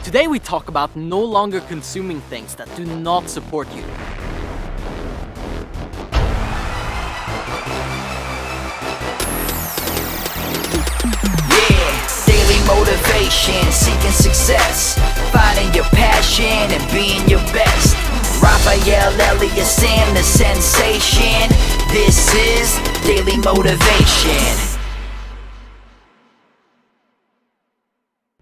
Today we talk about no longer consuming things that do not support you. Daily motivation, seeking success, finding your passion and being your best. Raphael, Elias, and the sensation. This is Daily Motivation.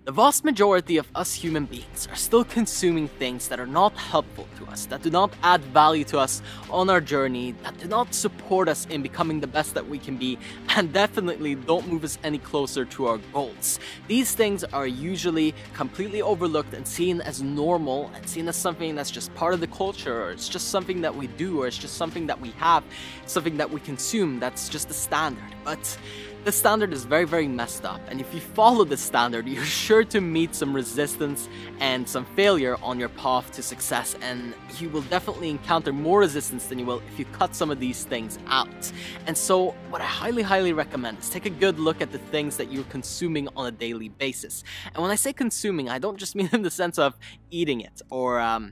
The vast majority of us human beings are still consuming things that are not helpful to us, that do not add value to us on our journey, that do not support us in becoming the best that we can be, and definitely don't move us any closer to our goals. These things are usually completely overlooked and seen as normal and seen as something that's just part of the culture, or it's just something that we do, or it's just something that we have, something that we consume, that's just the standard. But the standard is very, very messed up, and if you follow the standard, you're sure to meet some resistance and some failure on your path to success, and you will definitely encounter more resistance than you will if you cut some of these things out. And so what I highly recommend is take a good look at the things that you're consuming on a daily basis. And when I say consuming, I don't just mean in the sense of eating it or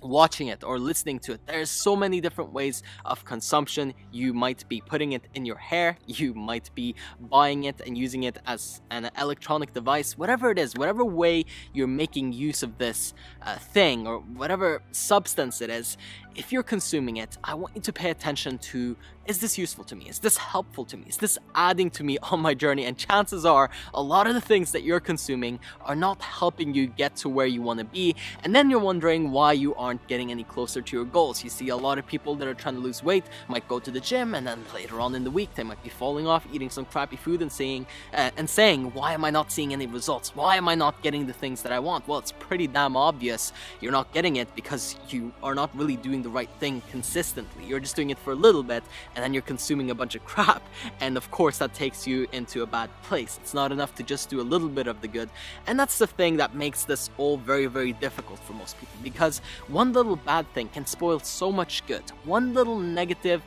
watching it or listening to it. There's so many different ways of consumption. You might be putting it in your hair, you might be buying it and using it as an electronic device, whatever it is, whatever way you're making use of this thing or whatever substance it is. If you're consuming it, I want you to pay attention to, is this useful to me? Is this helpful to me? Is this adding to me on my journey? And chances are, a lot of the things that you're consuming are not helping you get to where you want to be. And then you're wondering why you aren't getting any closer to your goals. You see a lot of people that are trying to lose weight might go to the gym, and then later on in the week, they might be falling off, eating some crappy food and saying, why am I not seeing any results? Why am I not getting the things that I want? Well, it's pretty damn obvious you're not getting it because you are not really doing the right thing consistently. You're just doing it for a little bit, and then you're consuming a bunch of crap, and of course that takes you into a bad place. It's not enough to just do a little bit of the good, and that's the thing that makes this all very, very difficult for most people, because one little bad thing can spoil so much good. One little negative,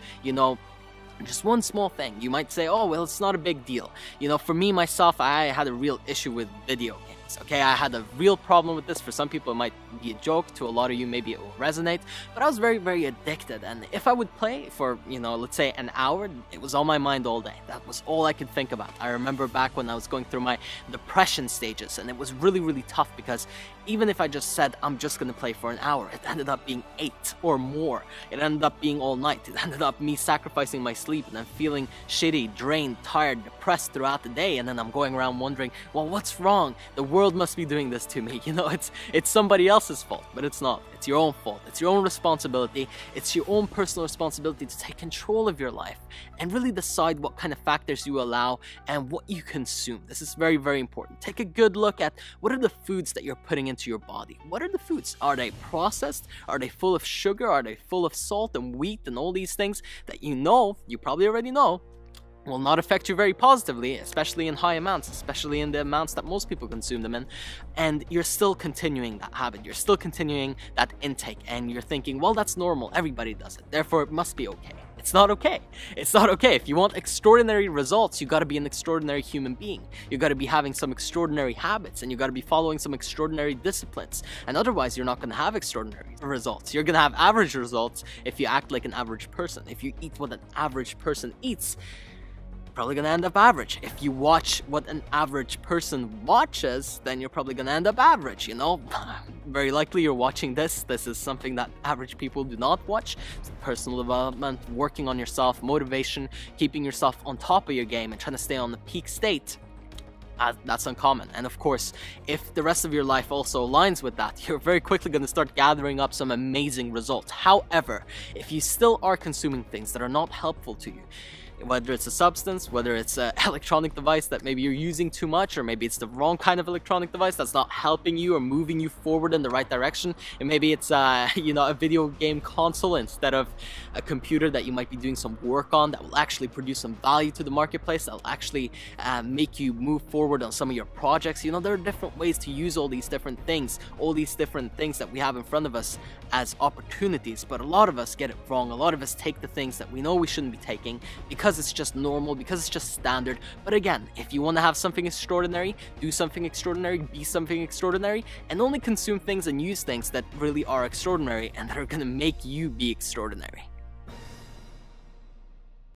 just one small thing, you might say, oh well, it's not a big deal. For me myself, I had a real issue with video games. Okay, I had a real problem with this. For some people it might be a joke, to a lot of you maybe it will resonate, but I was very, very addicted, and if I would play for, let's say an hour, it was on my mind all day. That was all I could think about. I remember back when I was going through my depression stages, and it was really, really tough, because even if I just said I'm just gonna play for an hour, it ended up being 8 or more. It ended up being all night. It ended up me sacrificing my sleep, and I'm feeling shitty, drained, tired, depressed throughout the day, and then I'm going around wondering, well, what's wrong? The world must be doing this to me. It's somebody else's fault, but it's not. It's your own fault. It's your own responsibility. It's your own personal responsibility to take control of your life and really decide what kind of factors you allow and what you consume. This is very, very important. Take a good look at what are the foods that you're putting into your body. What are the foods? Are they processed? Are they full of sugar? Are they full of salt and wheat and all these things that you probably already know, will not affect you very positively, especially in high amounts, especially in the amounts that most people consume them in, and you're still continuing that habit, you're still continuing that intake, and you're thinking, well, that's normal, everybody does it, therefore it must be okay. It's not okay. It's not okay. If you want extraordinary results, you gotta be an extraordinary human being. You gotta be having some extraordinary habits, and you gotta be following some extraordinary disciplines, and otherwise you're not gonna have extraordinary results. You're gonna have average results if you act like an average person. If you eat what an average person eats, probably gonna end up average. If you watch what an average person watches, then you're probably gonna end up average, Very likely you're watching this. This is something that average people do not watch. It's personal development, working on yourself, motivation, keeping yourself on top of your game and trying to stay on the peak state. That's uncommon. And of course, if the rest of your life also aligns with that, you're very quickly going to start gathering up some amazing results. However, if you still are consuming things that are not helpful to you, whether it's a substance, whether it's an electronic device that maybe you're using too much, or maybe it's the wrong kind of electronic device that's not helping you or moving you forward in the right direction, and maybe it's a video game console instead of a computer that you might be doing some work on that will actually produce some value to the marketplace, that will actually make you move forward on some of your projects. There are different ways to use all these different things that we have in front of us as opportunities, but a lot of us get it wrong. A lot of us take the things that we know we shouldn't be taking because because it's just normal, because it's just standard. But again, if you want to have something extraordinary, do something extraordinary, be something extraordinary, and only consume things and use things that really are extraordinary and that are gonna make you be extraordinary.